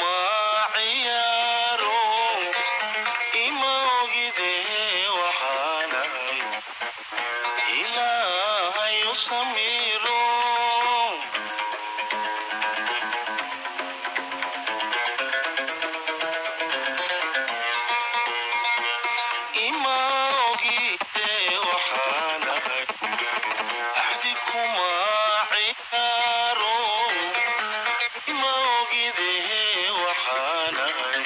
kuma ciyaaro ima ogide waxaanahay ilaahay u samiro ima ogide waxaanahay axdi kuma ciyaaro ima ogide waxaanahay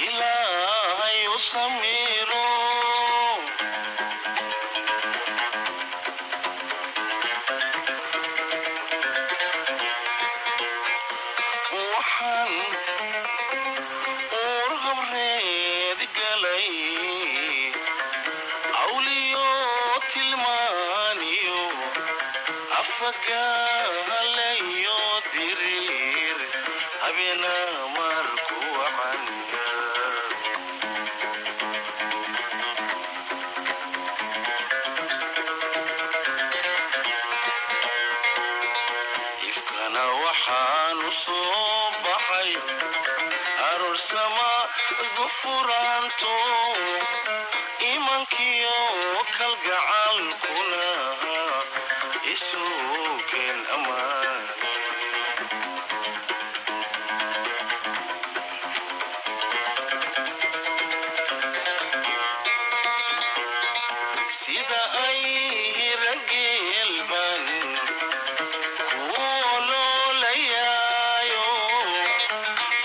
ilaahay u samiro waxaan uur habreed galay awliyo tilmaaniyo afagaalayo diriir habeena marku wacanya ifkana waxaanu soo baxay arorsama dufuraanto imankiyo kalgacalkuna isuukeen ammaan sida ay rageelban kuoloolayaayo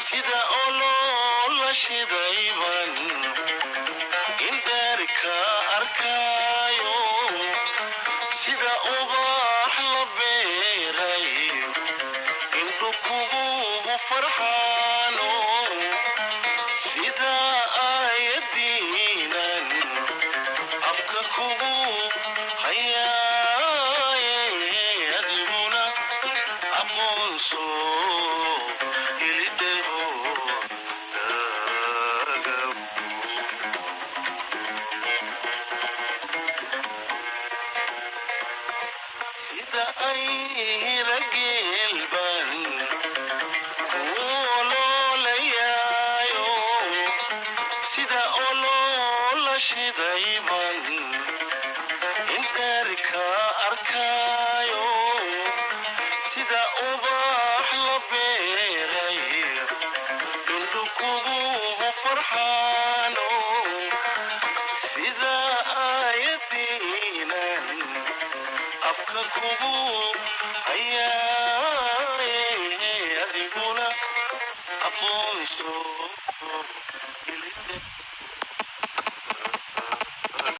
sida oloola shidayban indeerka arkaayo sida ubax la beeray indhu kugu farxaano sida aayadiinan afka kugu hayaaye adiguna aqoonso ilidheho sida ay rageelban kuoloolayaayo sida oloola shidayban indeerka arkaayo sida ubax la beeray indhu kugu farxaano sida aayadiinan afka kugu hayaaye adiguna aqoonso ilidhe